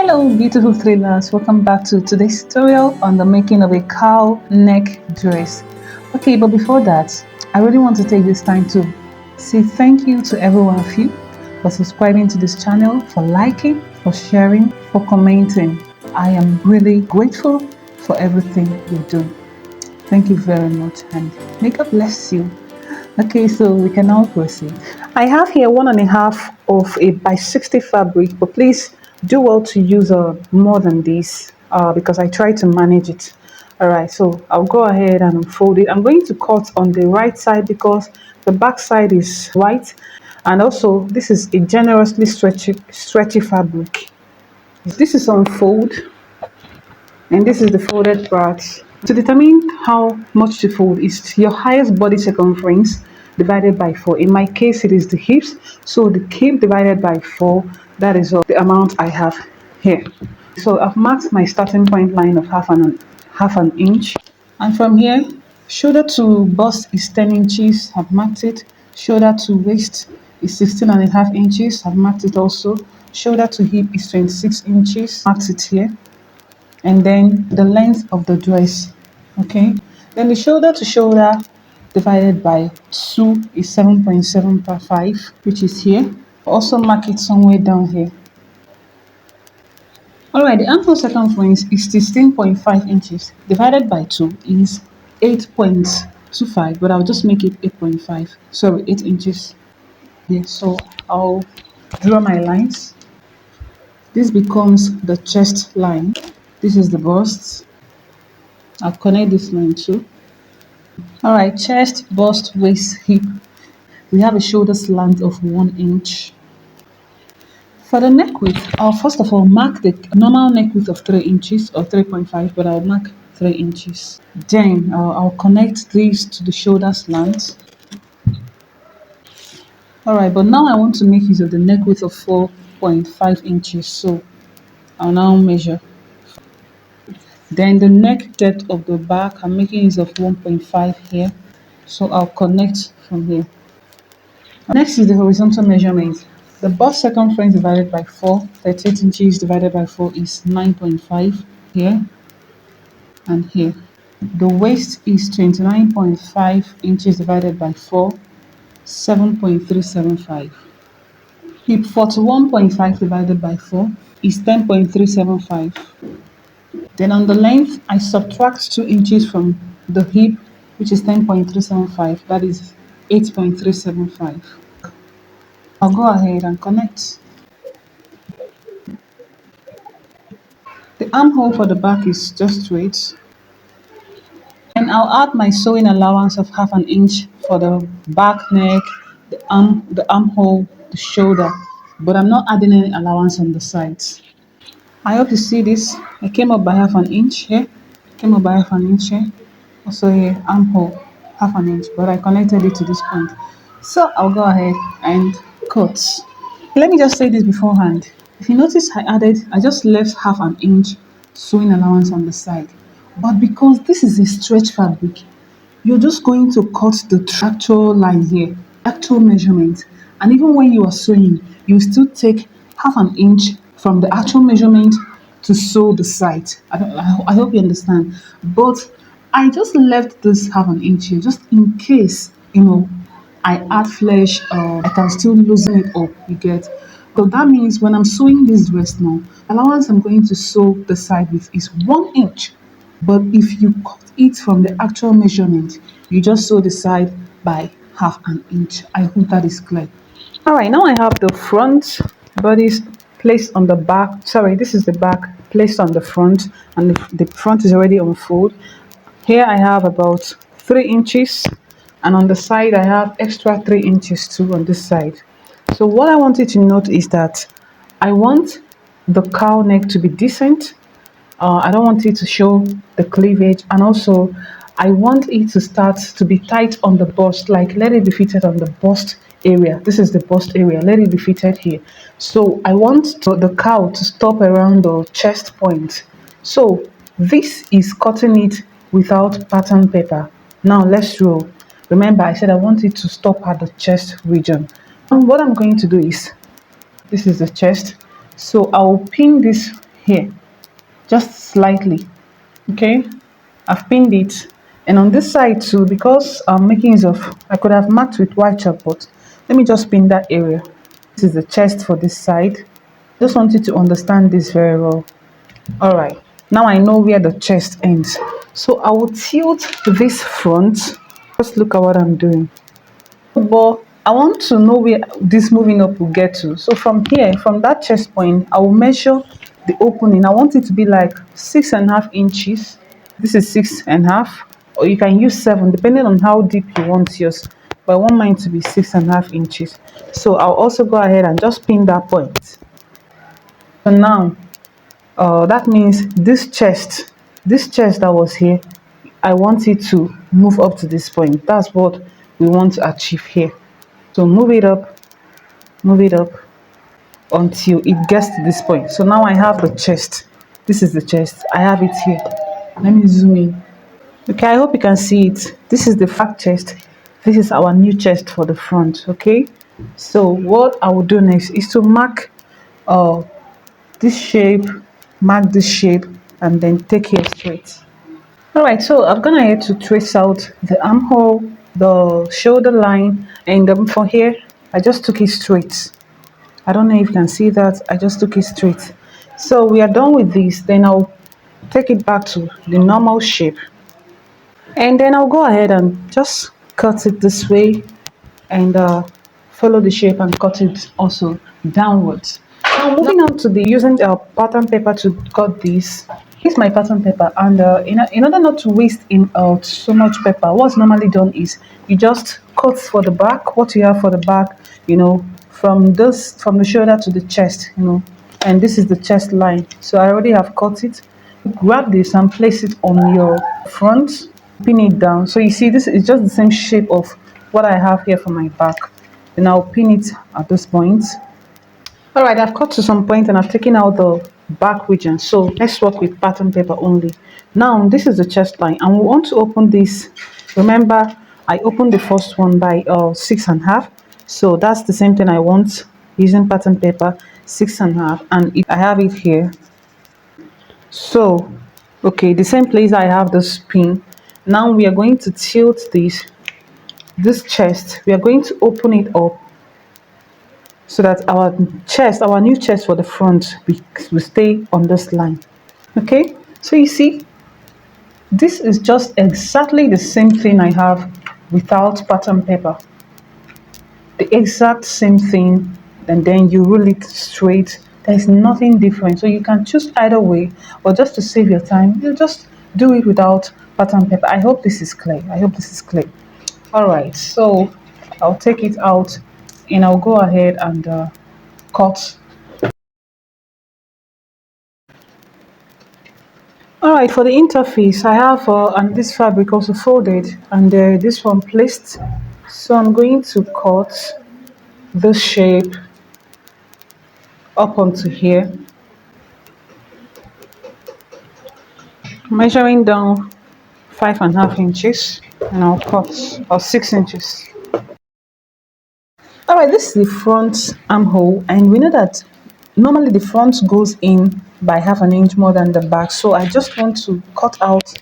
Hello beautiful thrillers, welcome back to today's tutorial on the making of a cowl neck dress. Okay, but before that, I really want to take this time to say thank you to every one of you for subscribing to this channel, for liking, for sharing, for commenting. I am really grateful for everything you do. Thank you very much and may God bless you. Okay, so we can now proceed. I have here 1.5 of a by 60 fabric, but please do well to use more than this because I try to manage it. All right, so I'll go ahead and unfold it. I'm going to cut on the right side because the back side is white, and also this is a generously stretchy fabric. This is unfold, and this is the folded part. To determine how much to fold is your highest body circumference divided by 4. In my case, it is the hips, so the hip divided by 4, that is the amount I have here. So I've marked my starting point line of half an inch, and from here, shoulder to bust is 10 inches. I've marked it. Shoulder to waist is 16.5 inches. I've marked it also. Shoulder to hip is 26 inches. Marked it here. And then the length of the dress, okay, then the shoulder to shoulder divided by 2 is 7.75, which is here. Also mark it somewhere down here. All right, the armhole circumference is 16.5 inches divided by 2 is 8.25, but I'll just make it 8.5, sorry, 8 inches here. So I'll draw my lines. This becomes the chest line. This is the bust. I'll connect this line too. Alright, chest, bust, waist, hip. We have a shoulder slant of 1 inch. For the neck width, I'll first of all mark the normal neck width of 3 inches or 3.5, but I'll mark 3 inches. Then I'll connect these to the shoulder slant. Alright, but now I want to make use of the neck width of 4.5 inches, so I'll now measure. Then the neck depth of the back, I'm making use of 1.5 here, so I'll connect from here. Next is the horizontal measurement. The bust circumference divided by 4, 38 inches divided by 4 is 9.5 here and here. The waist is 29.5 inches divided by 4, 7.375. Hip 41.5 divided by 4 is 10.375. Then on the length, I subtract 2 inches from the hip, which is 10.375, that is 8.375. I'll go ahead and connect. The armhole for the back is just straight. And I'll add my sewing allowance of half an inch for the back neck, the armhole, the shoulder, but I'm not adding any allowance on the sides. I hope you see this. I came up by half an inch here, came up by half an inch here, also here, armhole, half an inch, but I connected it to this point. So I'll go ahead and cut. Let me just say this beforehand. If you notice, I just left half an inch sewing allowance on the side. But because this is a stretch fabric, you're just going to cut the actual line here, actual measurement. And even when you are sewing, you still take half an inch from the actual measurement to sew the side. I hope you understand. But I just left this half an inch here just in case, I add flesh or I can still loosen it up, you get. So that means when I'm sewing this dress now, allowance I'm going to sew the side with is 1 inch. But if you cut it from the actual measurement, you just sew the side by half an inch. I hope that is clear. Alright, now I have the front bodies placed on the back. Sorry, this is the back placed on the front, and the front is already on fold. Here I have about 3 inches, and on the side I have extra 3 inches too on this side. So what I want you to note is that I want the cowl neck to be decent. I don't want it to show the cleavage, and also I want it to start to be tight on the bust, like let it be fitted on the bust area. This is the bust area, let it be fitted here. So I want the cowl to stop around the chest point. So this is cutting it without pattern paper. Now let's roll. Remember, I said I want it to stop at the chest region. And what I'm going to do is, this is the chest, so I'll pin this here, just slightly. Okay, I've pinned it. And on this side too, because I'm making use of, I could have marked with white chalk, but let me just pin that area. This is the chest for this side. Just want you to understand this very well. All right, now I know where the chest ends, so I will tilt this front. Just look at what I'm doing. But I want to know where this moving up will get to. So from here, from that chest point, I will measure the opening. I want it to be like 6.5 inches. This is 6.5, or you can use 7 depending on how deep you want yours. But I want mine to be 6.5 inches. So I'll also go ahead and just pin that point. So now that means this chest that was here, I want it to move up to this point. That's what we want to achieve here. So move it up until it gets to this point. So now I have the chest. This is the chest. I have it here. Let me zoom in. Okay, I hope you can see it. This is the back chest. This is our new chest for the front. Okay, so what I will do next is to mark uh this shape, mark this shape, and then take here straight. All right, so I've gone ahead to trace out the armhole, the shoulder line, and for here I just took it straight. I don't know if you can see that. I just took it straight. So we are done with this. Then I'll take it back to the normal shape, and then I'll go ahead and just cut it this way, and follow the shape and cut it also downwards. Now moving on to the using pattern paper to cut this. Here's my pattern paper, and in order not to waste in so much paper, what's normally done is you just cut for the back what you have for the back, from the shoulder to the chest, and this is the chest line. So I already have cut it. Grab this and place it on your front, pin it down. So you see this is just the same shape of what I have here for my back. Then I'll pin it at this point. All right, I've cut to some point and I've taken out the back region. So let's work with pattern paper only. Now this is the chest line, and we want to open this. Remember, I opened the first one by 6.5. So that's the same thing I want using pattern paper, 6.5, and I have it here. So okay, the same place I have this pin. Now we are going to tilt this chest. We are going to open it up so that our new chest for the front will stay on this line. Okay, so you see, this is just exactly the same thing I have without pattern paper. The exact same thing, and then you roll it straight. There's nothing different, so you can choose either way, or just to save your time, you just do it without pattern paper. I hope this is clear. All right, so I'll take it out and I'll go ahead and cut. All right, for the interface, I have and this fabric also folded, and this one placed. So I'm going to cut this shape up onto here, measuring down 5.5 inches, and I'll cut, or 6 inches. All right, this is the front armhole, and we know that normally the front goes in by 1/2 inch more than the back. So I just want to cut out,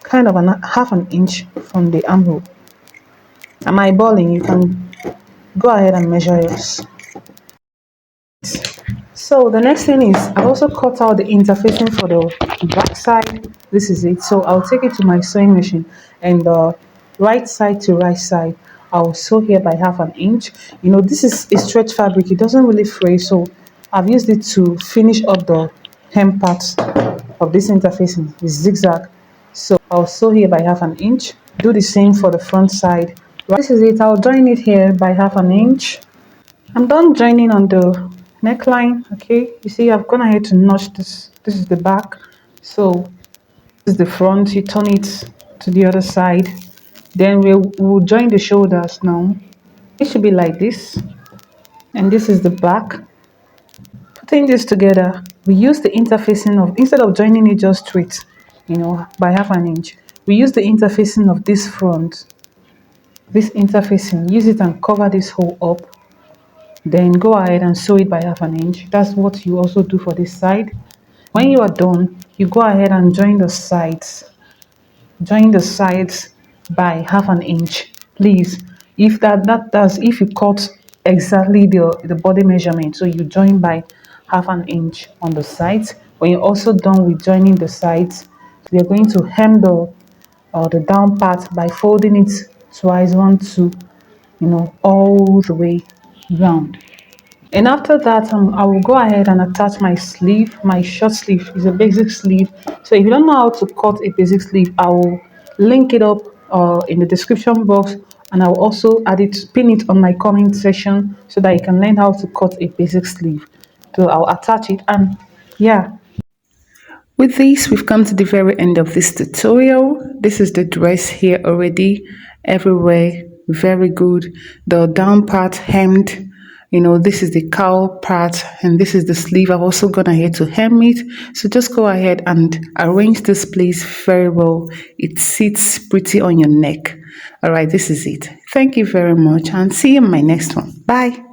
kind of 1/2 inch from the armhole. Am I eyeballing? You can go ahead and measure yours. So the next thing is I also cut out the interfacing for the back side. This is it. So I'll take it to my sewing machine, and right side to right side, I'll sew here by 1/2 inch. This is a stretch fabric. It doesn't really fray, so I've used it to finish up the hem part of this interfacing with zigzag. So I'll sew here by 1/2 inch. Do the same for the front side. This is it. I'll join it here by 1/2 inch. I'm done joining on the neckline. Okay, you see I've gone ahead to notch this. This is the back, so this is the front. You turn it to the other side, then we'll join the shoulders. Now it should be like this, and this is the back. Putting this together, we use the interfacing of, instead of joining it just straight, by 1/2 inch, we use the interfacing of this front, this interfacing, use it and cover this hole up. Then go ahead and sew it by half an inch. That's what you also do for this side. When you are done, you go ahead and join the sides by half an inch, please. If that's if you cut exactly the body measurement, so you join by half an inch on the sides. When you're also done with joining the sides, we are going to hem the down part by folding it twice, one, two, all the way round. And after that, I will go ahead and attach my sleeve. My short sleeve is a basic sleeve. So if you don't know how to cut a basic sleeve, I will link it up in the description box, and I will also pin it on my comment section so that you can learn how to cut a basic sleeve. So I'll attach it, and yeah, with this, we've come to the very end of this tutorial. This is the dress here already, everywhere, very good. The down part hemmed, this is the cowl part, and this is the sleeve. I've also gone ahead to hem it. So just go ahead and arrange this place very well. It sits pretty on your neck. All right, this is it. Thank you very much, and see you in my next one. Bye.